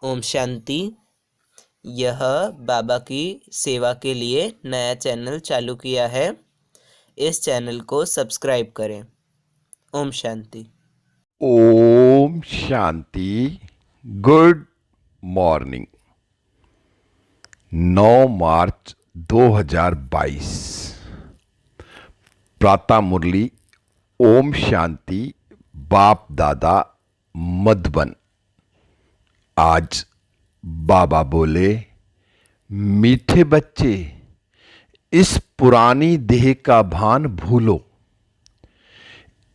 ओम शांति। यह बाबा की सेवा के लिए नया चैनल चालू किया है। इस चैनल को सब्सक्राइब करें। ओम शांति। ओम शांति। Good morning. 9 मार्च 2022 प्रातः मुरली। ओम शांति। बाप दादा मधुबन। आज बाबा बोले, मीठे बच्चे, इस पुरानी देह का भान भूलो,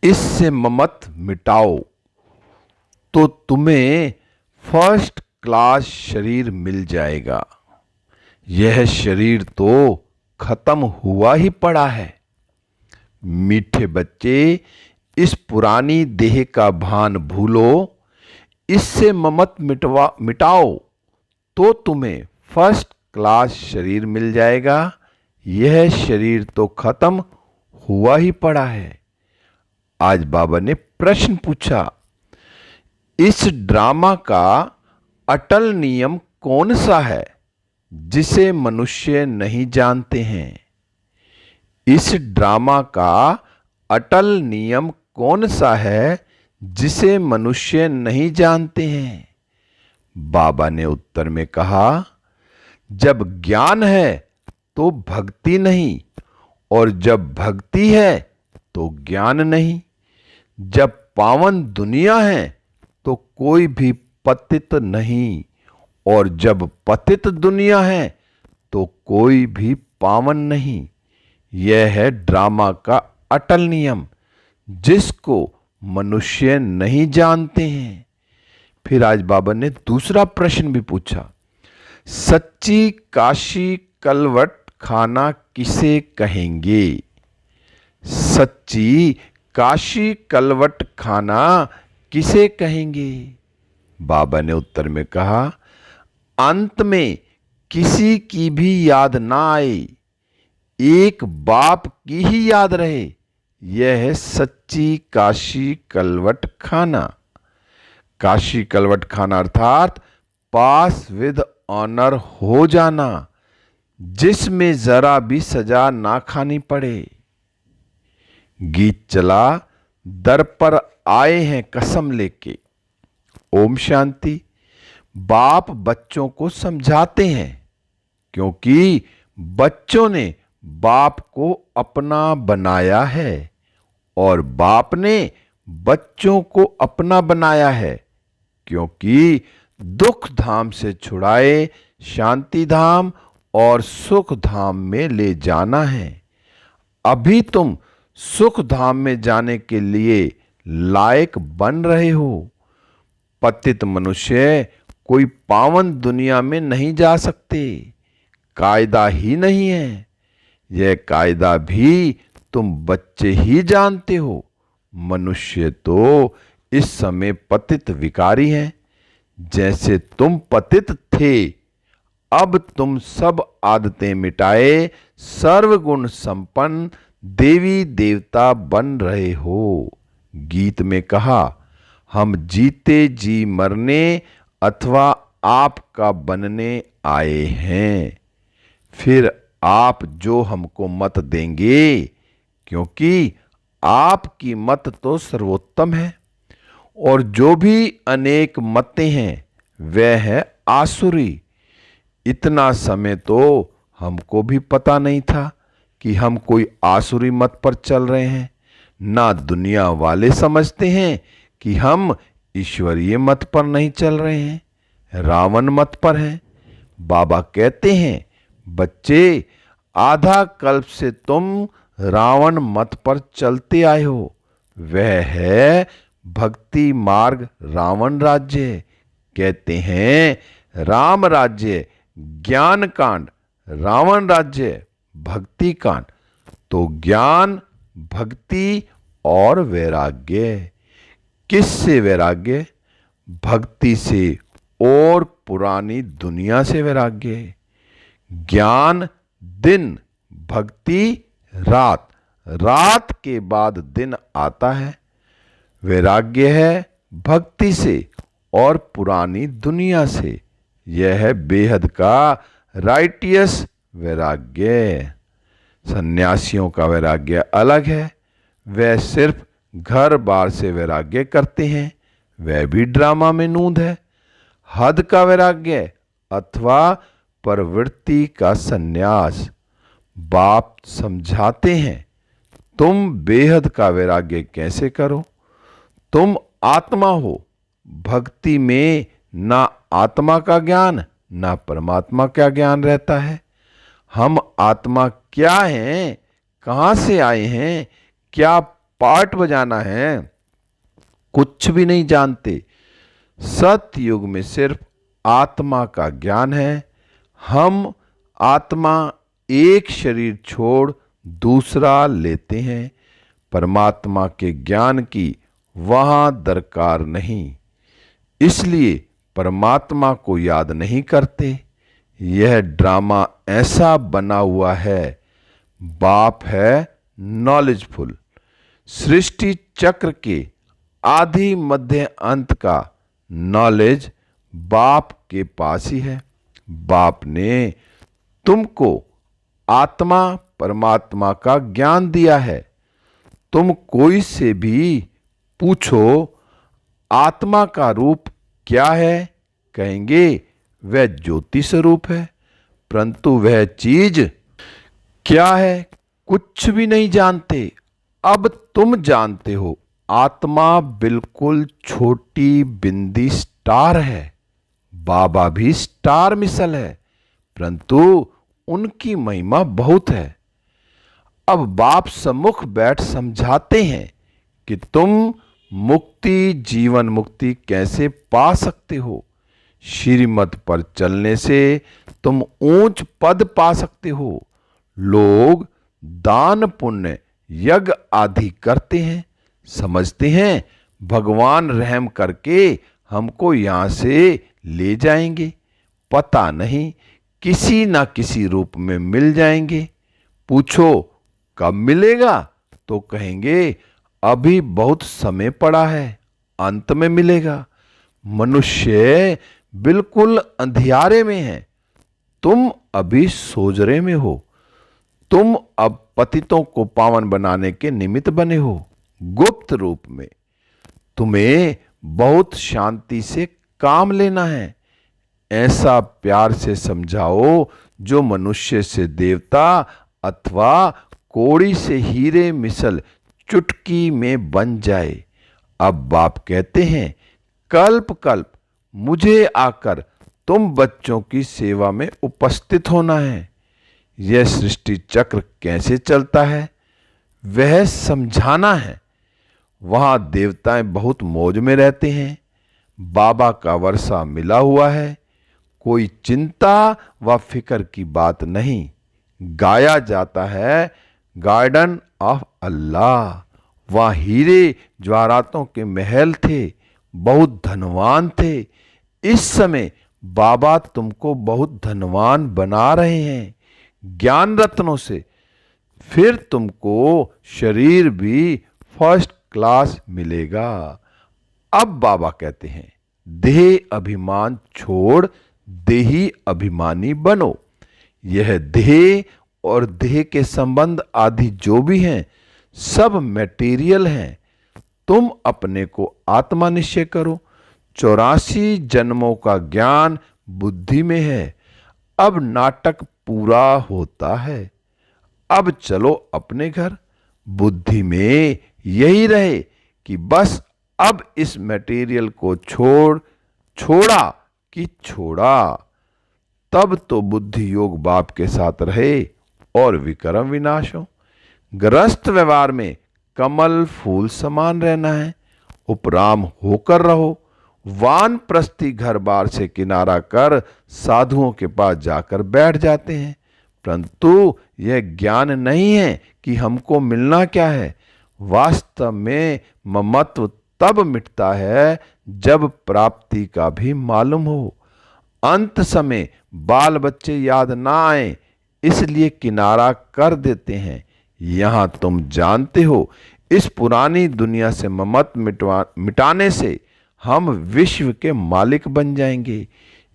इससे ममत मिटाओ, तो तुम्हें फर्स्ट क्लास शरीर मिल जाएगा। यह शरीर तो खत्म हुआ ही पड़ा है। मीठे बच्चे, इस पुरानी देह का भान भूलो, इससे ममत मिटाओ, तो तुम्हें फर्स्ट क्लास शरीर मिल जाएगा। यह शरीर तो खत्म हुआ ही पड़ा है। आज बाबा ने प्रश्न पूछा, इस ड्रामा का अटल नियम कौन सा है जिसे मनुष्य नहीं जानते हैं? इस ड्रामा का अटल नियम कौन सा है जिसे मनुष्य नहीं जानते हैं? बाबा ने उत्तर में कहा, जब ज्ञान है तो भक्ति नहीं, और जब भक्ति है तो ज्ञान नहीं। जब पावन दुनिया है तो कोई भी पतित नहीं, और जब पतित दुनिया है तो कोई भी पावन नहीं। यह है ड्रामा का अटल नियम, जिसको मनुष्य नहीं जानते हैं। फिर आज बाबा ने दूसरा प्रश्न भी पूछा, सच्ची काशी कलवट खाना किसे कहेंगे? सच्ची काशी कलवट खाना किसे कहेंगे? बाबा ने उत्तर में कहा, अंत में किसी की भी याद ना आए, एक बाप की ही याद रहे, यह है सच्ची काशी कलवट खाना। काशी कलवट खाना अर्थात पास विद ऑनर हो जाना, जिसमें जरा भी सजा ना खानी पड़े। गीत चला, दर पर आए हैं कसम लेके। ओम शांति। बाप बच्चों को समझाते हैं, क्योंकि बच्चों ने बाप को अपना बनाया है, और बाप ने बच्चों को अपना बनाया है, क्योंकि दुख धाम से छुड़ाए शांति धाम और सुख धाम में ले जाना है। अभी तुम सुख धाम में जाने के लिए लायक बन रहे हो। पतित मनुष्य कोई पावन दुनिया में नहीं जा सकते। कायदा ही नहीं है। यह कायदा भी तुम बच्चे ही जानते हो। मनुष्य तो इस समय पतित विकारी हैं। जैसे तुम पतित थे, अब तुम सब आदतें मिटाए सर्वगुण संपन्न देवी देवता बन रहे हो। गीत में कहा, हम जीते जी मरने अथवा आपका बनने आए हैं। फिर आप जो हमको मत देंगे, क्योंकि आपकी मत तो सर्वोत्तम है, और जो भी अनेक मतें हैं वह है आसुरी। इतना समय तो हमको भी पता नहीं था कि हम कोई आसुरी मत पर चल रहे हैं। ना दुनिया वाले समझते हैं कि हम ईश्वरीय मत पर नहीं चल रहे हैं, रावण मत पर हैं। बाबा कहते हैं, बच्चे, आधा कल्प से तुम रावण मत पर चलते आए हो। वह है भक्ति मार्ग रावण राज्य। कहते हैं राम राज्य ज्ञान कांड, रावण राज्य भक्ति कांड। तो ज्ञान, भक्ति और वैराग्य। किससे वैराग्य? भक्ति से और पुरानी दुनिया से वैराग्य। ज्ञान दिन, भक्ति रात, रात के बाद दिन आता है। वैराग्य है भक्ति से और पुरानी दुनिया से। यह है बेहद का राइटियस वैराग्य। सन्यासियों का वैराग्य अलग है, वह सिर्फ घर बार से वैराग्य करते हैं, वह भी ड्रामा में नूंद है। हद का वैराग्य अथवा प्रवृत्ति का सन्यास। बाप समझाते हैं, तुम बेहद का वैराग्य कैसे करो। तुम आत्मा हो, भक्ति में ना आत्मा का ज्ञान ना परमात्मा का ज्ञान रहता है। हम आत्मा क्या हैं, कहां से आए हैं, क्या पार्ट बजाना है, कुछ भी नहीं जानते। सतयुग में सिर्फ आत्मा का ज्ञान है। हम आत्मा एक शरीर छोड़ दूसरा लेते हैं, परमात्मा के ज्ञान की वहां दरकार नहीं, इसलिए परमात्मा को याद नहीं करते। यह ड्रामा ऐसा बना हुआ है। बाप है नॉलेजफुल। सृष्टि चक्र के आदि मध्य अंत का नॉलेज बाप के पास ही है। बाप ने तुमको आत्मा परमात्मा का ज्ञान दिया है। तुम कोई से भी पूछो आत्मा का रूप क्या है, कहेंगे वह ज्योति स्वरूप है, परंतु वह चीज क्या है कुछ भी नहीं जानते। अब तुम जानते हो, आत्मा बिल्कुल छोटी बिंदी स्टार है। बाबा भी स्टार मिसल है, परंतु उनकी महिमा बहुत है। अब बाप सम्मुख बैठ समझाते हैं कि तुम मुक्ति, जीवन मुक्ति कैसे पा सकते हो। श्रीमत पर चलने से तुम ऊंच पद पा सकते हो। लोग दान पुण्य यज्ञ आदि करते हैं, समझते हैं भगवान रहम करके हमको यहां से ले जाएंगे। पता नहीं किसी ना किसी रूप में मिल जाएंगे। पूछो कब मिलेगा तो कहेंगे अभी बहुत समय पड़ा है, अंत में मिलेगा। मनुष्य बिल्कुल अंधियारे में है, तुम अभी सोजरे में हो। तुम अब पतितों को पावन बनाने के निमित्त बने हो। गुप्त रूप में तुम्हें बहुत शांति से काम लेना है। ऐसा प्यार से समझाओ जो मनुष्य से देवता अथवा कोड़ी से हीरे मिसल चुटकी में बन जाए। अब बाप कहते हैं कल्प कल्प मुझे आकर तुम बच्चों की सेवा में उपस्थित होना है। यह सृष्टि चक्र कैसे चलता है वह समझाना है। वहां देवताएं बहुत मौज में रहते हैं, बाबा का वर्षा मिला हुआ है, कोई चिंता व फिक्र की बात नहीं। गाया जाता है गार्डन ऑफ अल्लाह। वहां हीरे जवाहरातों के महल थे, बहुत धनवान थे। इस समय बाबा तुमको बहुत धनवान बना रहे हैं ज्ञान रत्नों से। फिर तुमको शरीर भी फर्स्ट क्लास मिलेगा। अब बाबा कहते हैं देह अभिमान छोड़ देही अभिमानी बनो। यह देह और देह के संबंध आदि जो भी हैं सब मटेरियल हैं। तुम अपने को आत्मा निश्चय करो। 84 जन्मों का ज्ञान बुद्धि में है। अब नाटक पूरा होता है। अब चलो अपने घर। बुद्धि में यही रहे कि बस अब इस मटेरियल को छोड़ा कि छोड़ा। तब तो बुद्धि योग बाप के साथ रहे और विक्रम विनाश हो। गृहस्थ व्यवहार में कमल फूल समान रहना है, उपराम होकर रहो। वानप्रस्थी घर बार से किनारा कर साधुओं के पास जाकर बैठ जाते हैं, परंतु यह ज्ञान नहीं है कि हमको मिलना क्या है। वास्तव में ममत्व तब मिटता है जब प्राप्ति का भी मालूम हो। अंत समय बाल बच्चे याद ना आए इसलिए किनारा कर देते हैं। यहां तुम जानते हो इस पुरानी दुनिया से ममत्व मिटाने से हम विश्व के मालिक बन जाएंगे।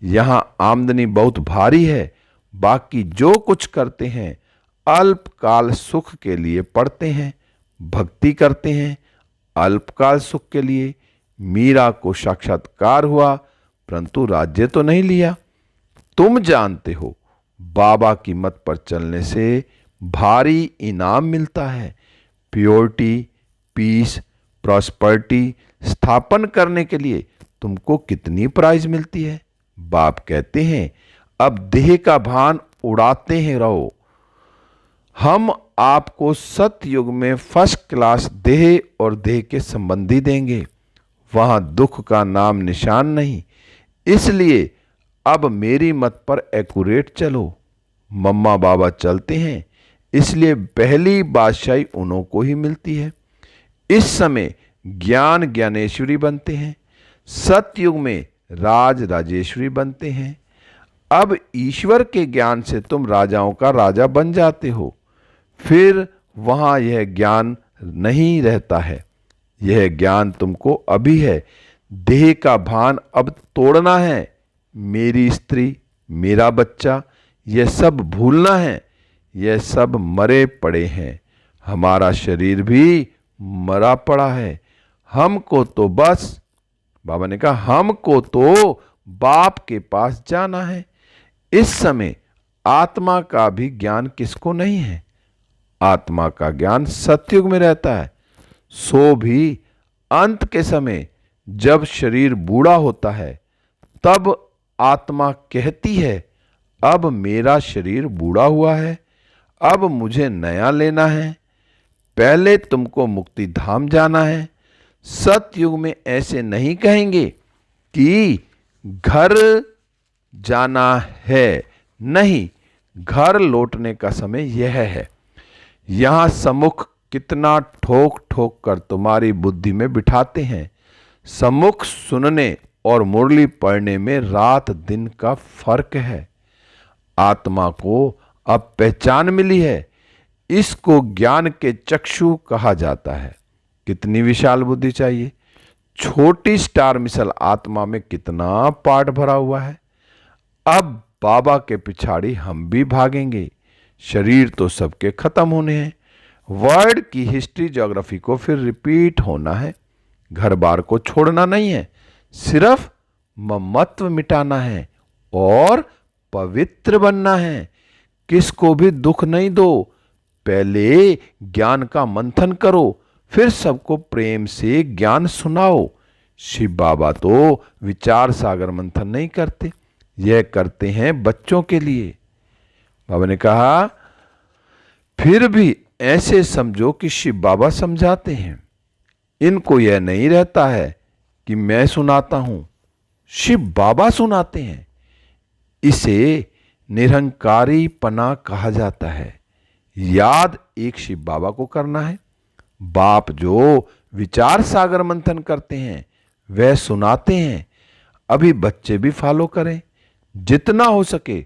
यहाँ आमदनी बहुत भारी है, बाकी जो कुछ करते हैं अल्पकाल सुख के लिए पढ़ते हैं, भक्ति करते हैं अल्पकाल सुख के लिए। मीरा को साक्षात्कार हुआ परंतु राज्य तो नहीं लिया। तुम जानते हो बाबा की मत पर चलने से भारी इनाम मिलता है। प्योरिटी, पीस, प्रॉस्पर्टी स्थापन करने के लिए तुमको कितनी प्राइज मिलती है। बाप कहते हैं अब देह का भान उड़ाते हैं रहो। हम आपको सतयुग में फर्स्ट क्लास देह और देह के संबंधी देंगे, वहां दुख का नाम निशान नहीं। इसलिए अब मेरी मत पर एक्यूरेट चलो। मम्मा बाबा चलते हैं, इसलिए पहली बादशाही उन्हों को ही मिलती है। इस समय ज्ञान ज्ञानेश्वरी बनते हैं, सतयुग में राज राजेश्वरी बनते हैं। अब ईश्वर के ज्ञान से तुम राजाओं का राजा बन जाते हो। फिर वहां यह ज्ञान नहीं रहता है। यह ज्ञान तुमको अभी है। देह का भान अब तोड़ना है। मेरी स्त्री, मेरा बच्चा, यह सब भूलना है। यह सब मरे पड़े हैं। हमारा शरीर भी मरा पड़ा है। हमको तो बस, बाबा ने कहा, हमको तो बाप के पास जाना है। इस समय आत्मा का भी ज्ञान किसको नहीं है? आत्मा का ज्ञान सतयुग में रहता है। सो भी अंत के समय जब शरीर बूढ़ा होता है तब आत्मा कहती है अब मेरा शरीर बूढ़ा हुआ है, अब मुझे नया लेना है। पहले तुमको मुक्ति धाम जाना है। सतयुग में ऐसे नहीं कहेंगे कि घर जाना है, नहीं, घर लौटने का समय यह है। यहां सम्मुख कितना ठोक ठोक कर तुम्हारी बुद्धि में बिठाते हैं। सम्मुख सुनने और मुरली पढ़ने में रात दिन का फर्क है। आत्मा को अब पहचान मिली है। इसको ज्ञान के चक्षु कहा जाता है। कितनी विशाल बुद्धि चाहिए। छोटी स्टार मिसल आत्मा में कितना पाठ भरा हुआ है। अब बाबा के पिछाड़ी हम भी भागेंगे। शरीर तो सबके खत्म होने हैं। वर्ल्ड की हिस्ट्री ज्योग्राफी को फिर रिपीट होना है। घर बार को छोड़ना नहीं है, सिर्फ ममत्व मिटाना है और पवित्र बनना है। किसको भी दुख नहीं दो। पहले ज्ञान का मंथन करो, फिर सबको प्रेम से ज्ञान सुनाओ। शिव बाबा तो विचार सागर मंथन नहीं करते, यह करते हैं बच्चों के लिए। बाबा ने कहा फिर भी ऐसे समझो कि शिव बाबा समझाते हैं। इनको यह नहीं रहता है कि मैं सुनाता हूं, शिव बाबा सुनाते हैं। इसे निरंकारी पना कहा जाता है। याद एक शिव बाबा को करना है। बाप जो विचार सागर मंथन करते हैं वह सुनाते हैं। अभी बच्चे भी फॉलो करें। जितना हो सके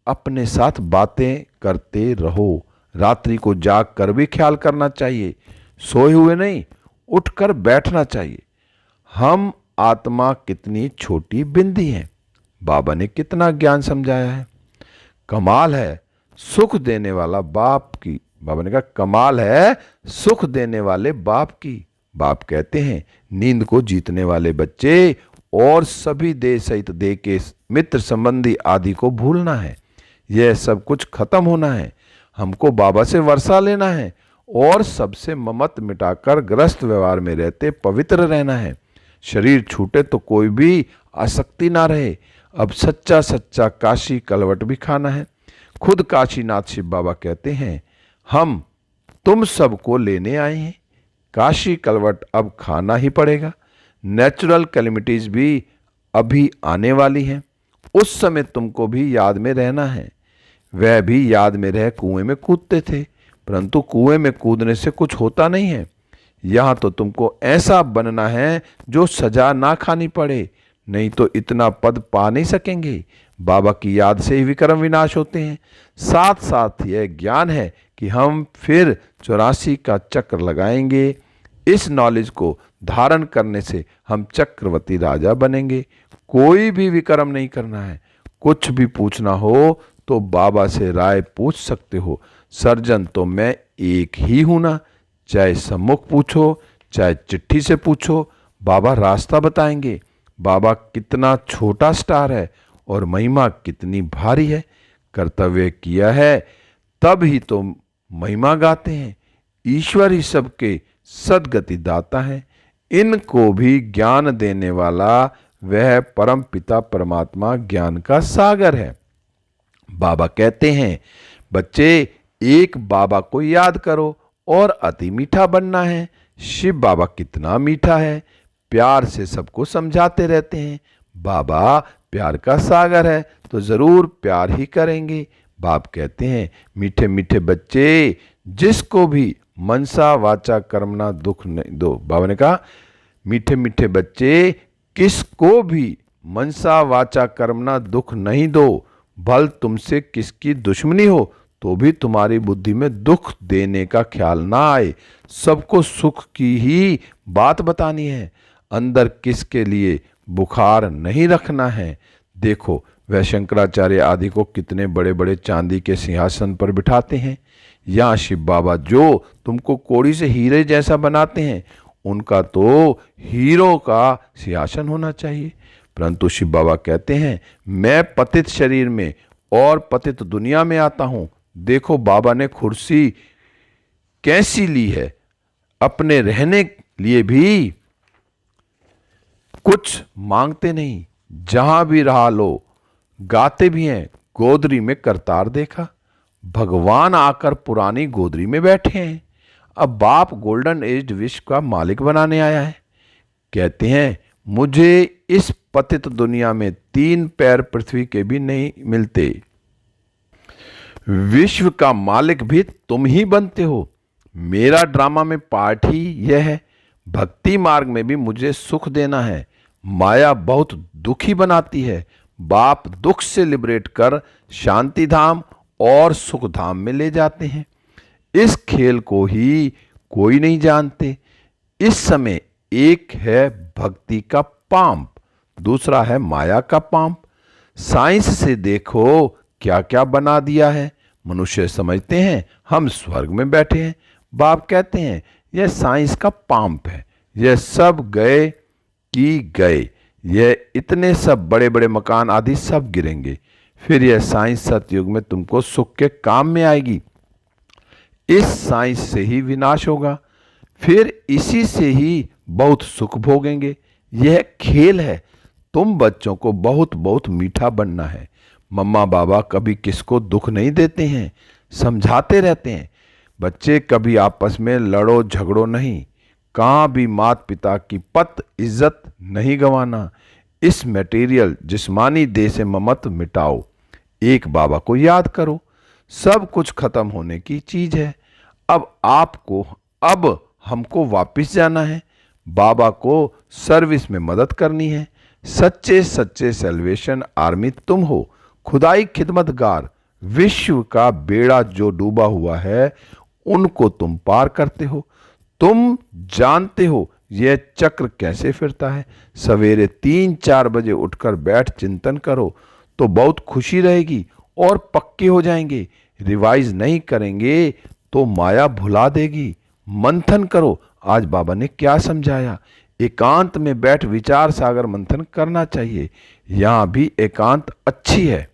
अपने साथ बातें करते रहो। रात्रि को जाग कर भी ख्याल करना चाहिए। सोए हुए नहीं, उठकर बैठना चाहिए। हम आत्मा कितनी छोटी बिंदी हैं। बाबा ने कितना ज्ञान समझाया है। कमाल है सुख देने वाला बाप की। बाबा ने कहा कमाल है सुख देने वाले बाप की। बाप कहते हैं नींद को जीतने वाले बच्चे और सभी देह सहित देह के मित्र संबंधी आदि को भूलना है। यह सब कुछ खत्म होना है। हमको बाबा से वर्षा लेना है और सबसे ममत मिटाकर ग्रस्त व्यवहार में रहते पवित्र रहना है। शरीर छूटे तो कोई भी आसक्ति ना रहे। अब सच्चा सच्चा काशी कलवट भी खाना है। खुद काशीनाथ शिव बाबा कहते हैं हम तुम सबको लेने आए हैं। काशी कलवट अब खाना ही पड़ेगा। नेचुरल कैलेमिटीज भी अभी आने वाली हैं। उस समय तुमको भी याद में रहना है। वह भी याद में रह कुएं में कूदते थे, परंतु कुएं में कूदने से कुछ होता नहीं है। यहां तो तुमको ऐसा बनना है जो सजा ना खानी पड़े, नहीं तो इतना पद पा नहीं सकेंगे। बाबा की याद से ही विक्रम विनाश होते हैं। साथ साथ यह ज्ञान है कि हम फिर 84 का चक्र लगाएंगे। इस नॉलेज को धारण करने से हम चक्रवर्ती राजा बनेंगे। कोई भी विक्रम नहीं करना है। कुछ भी पूछना हो तो बाबा से राय पूछ सकते हो। सर्जन तो मैं एक ही हूं ना। चाहे सम्मुख पूछो, चाहे चिट्ठी से पूछो, बाबा रास्ता बताएंगे। बाबा कितना छोटा स्टार है और महिमा कितनी भारी है। कर्तव्य किया है तब ही तो महिमा गाते हैं। ईश्वर ही सबके सद्गति दाता है। इनको भी ज्ञान देने वाला वह परम पिता परमात्मा ज्ञान का सागर है। बाबा कहते हैं, बच्चे एक बाबा को याद करो और अति मीठा बनना है। शिव बाबा कितना मीठा है, प्यार से सबको समझाते रहते हैं। बाबा प्यार का सागर है तो जरूर प्यार ही करेंगे। बाप कहते हैं, मीठे मीठे बच्चे जिसको भी मनसा वाचा कर्मणा दुख नहीं दो। बाबा ने कहा, मीठे मीठे बच्चे किसको भी मनसा वाचा कर्मणा दुख नहीं दो। भल तुमसे किसकी दुश्मनी हो तो भी तुम्हारी बुद्धि में दुख देने का ख्याल ना आए। सबको सुख की ही बात बतानी है। अंदर किसके लिए बुखार नहीं रखना है। देखो वह शंकराचार्य आदि को कितने बड़े बड़े चांदी के सिंहासन पर बिठाते हैं। यहाँ शिव बाबा जो तुमको कोड़ी से हीरे जैसा बनाते हैं, उनका तो हीरो का सिंहासन होना चाहिए। परंतु शिव बाबा कहते हैं, मैं पतित शरीर में और पतित दुनिया में आता हूं। देखो बाबा ने कुर्सी कैसी ली है। अपने रहने लिए भी कुछ मांगते नहीं, जहां भी रहा लो। गाते भी हैं, गोदरी में करतार देखा। भगवान आकर पुरानी गोदरी में बैठे हैं। अब बाप गोल्डन एज विश्व का मालिक बनाने आया है। कहते हैं, मुझे इस पतित दुनिया में 3 पैर पृथ्वी के भी नहीं मिलते। विश्व का मालिक भी तुम ही बनते हो। मेरा ड्रामा में पार्ट ही यह है। भक्ति मार्ग में भी मुझे सुख देना है। माया बहुत दुखी बनाती है। बाप दुख से लिबरेट कर शांति धाम और सुख धाम में ले जाते हैं। इस खेल को ही कोई नहीं जानते। इस समय एक है भक्ति का पांप, दूसरा है माया का पांप। साइंस से देखो क्या क्या बना दिया है। मनुष्य समझते हैं हम स्वर्ग में बैठे हैं। बाप कहते हैं यह साइंस का पांप है। यह सब गए कि गए। यह इतने सब बड़े बड़े मकान आदि सब गिरेंगे। फिर यह साइंस सतयुग में तुमको सुख के काम में आएगी। इस साइंस से ही विनाश होगा, फिर इसी से ही बहुत सुख भोगेंगे। यह खेल है। तुम बच्चों को बहुत बहुत मीठा बनना है। मम्मा बाबा कभी किसको दुख नहीं देते हैं, समझाते रहते हैं। बच्चे कभी आपस में लड़ो झगड़ो नहीं। कहाँ भी माता पिता की पत इज्जत नहीं गंवाना। इस मटेरियल जिस्मानी देह से ममत्व मिटाओ। एक बाबा को याद करो। सब कुछ खत्म होने की चीज है। अब हमको वापस जाना है। बाबा को सर्विस में मदद करनी है। सच्चे सच्चे सेल्वेशन आर्मी तुम हो। खुदाई खिदमतगार। विश्व का बेड़ा जो डूबा हुआ है उनको तुम पार करते हो। तुम जानते हो यह चक्र कैसे फिरता है। सवेरे 3-4 बजे उठकर बैठ चिंतन करो तो बहुत खुशी रहेगी और पक्के हो जाएंगे। रिवाइज नहीं करेंगे तो माया भुला देगी। मंथन करो। आज बाबा ने क्या समझाया। एकांत में बैठ विचार सागर मंथन करना चाहिए। यहां भी एकांत अच्छी है।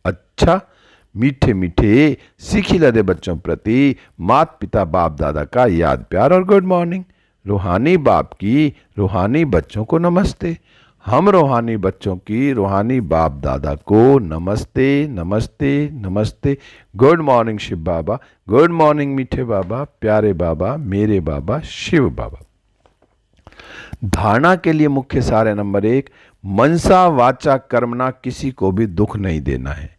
अच्छा, मीठे मीठे सीखी लदे बच्चों प्रति माता पिता बाप दादा का याद प्यार और गुड मॉर्निंग। रूहानी बाप की रूहानी बच्चों को नमस्ते। हम रूहानी बच्चों की रूहानी बाप दादा को नमस्ते नमस्ते नमस्ते। गुड मॉर्निंग शिव बाबा, गुड मॉर्निंग मीठे बाबा, प्यारे बाबा, मेरे बाबा शिव बाबा। धारणा के लिए मुख्य सार है नंबर 1, मनसा वाचा कर्मणा किसी को भी दुख नहीं देना है।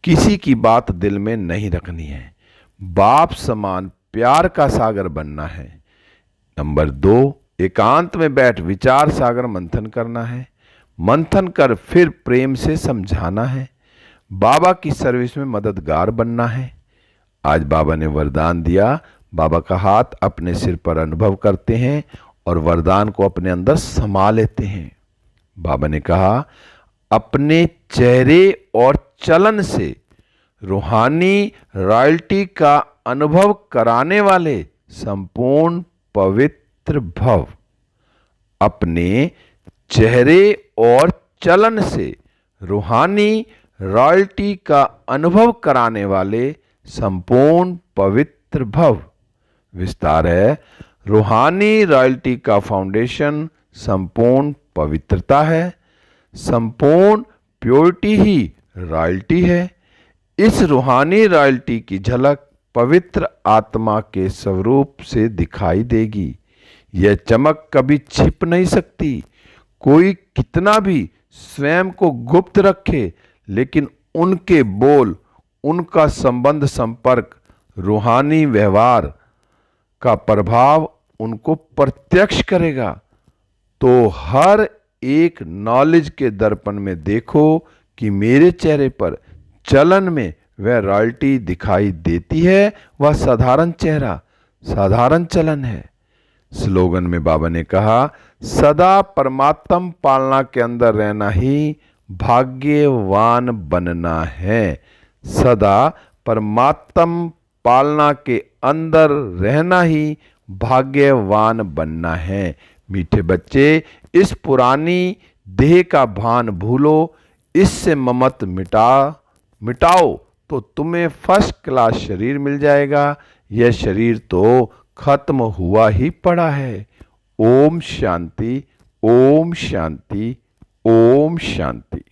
किसी की बात दिल में नहीं रखनी है। बाप समान प्यार का सागर बनना है। नंबर 2, एकांत में बैठ विचार सागर मंथन करना है। मंथन कर फिर प्रेम से समझाना है। बाबा की सर्विस में मददगार बनना है। आज बाबा ने वरदान दिया। बाबा का हाथ अपने सिर पर अनुभव करते हैं और वरदान को अपने अंदर समा लेते हैं। बाबा ने कहा, अपने चेहरे और चलन से रूहानी रॉयल्टी का अनुभव कराने वाले संपूर्ण पवित्र भव। अपने चेहरे और चलन से रूहानी रॉयल्टी का अनुभव कराने वाले संपूर्ण पवित्र भव। विस्तार है, रूहानी रॉयल्टी का फाउंडेशन संपूर्ण पवित्रता है। संपूर्ण प्योरिटी ही रॉयल्टी है। इस रूहानी रॉयल्टी की झलक पवित्र आत्मा के स्वरूप से दिखाई देगी। यह चमक कभी छिप नहीं सकती। कोई कितना भी स्वयं को गुप्त रखे, लेकिन उनके बोल, उनका संबंध, संपर्क, रूहानी व्यवहार का प्रभाव उनको प्रत्यक्ष करेगा। तो हर एक नॉलेज के दर्पण में देखो कि मेरे चेहरे पर, चलन में वह रॉयल्टी दिखाई देती है। वह साधारण चेहरा, साधारण चलन है। स्लोगन में बाबा ने कहा, सदा परमात्म पालना के अंदर रहना ही भाग्यवान बनना है। सदा परमात्म पालना के अंदर रहना ही भाग्यवान बनना है। मीठे बच्चे, इस पुरानी देह का भान भूलो, इससे ममत मिटाओ तो तुम्हें फर्स्ट क्लास शरीर मिल जाएगा। यह शरीर तो खत्म हुआ ही पड़ा है। ओम शांति, ओम शांति, ओम शांति।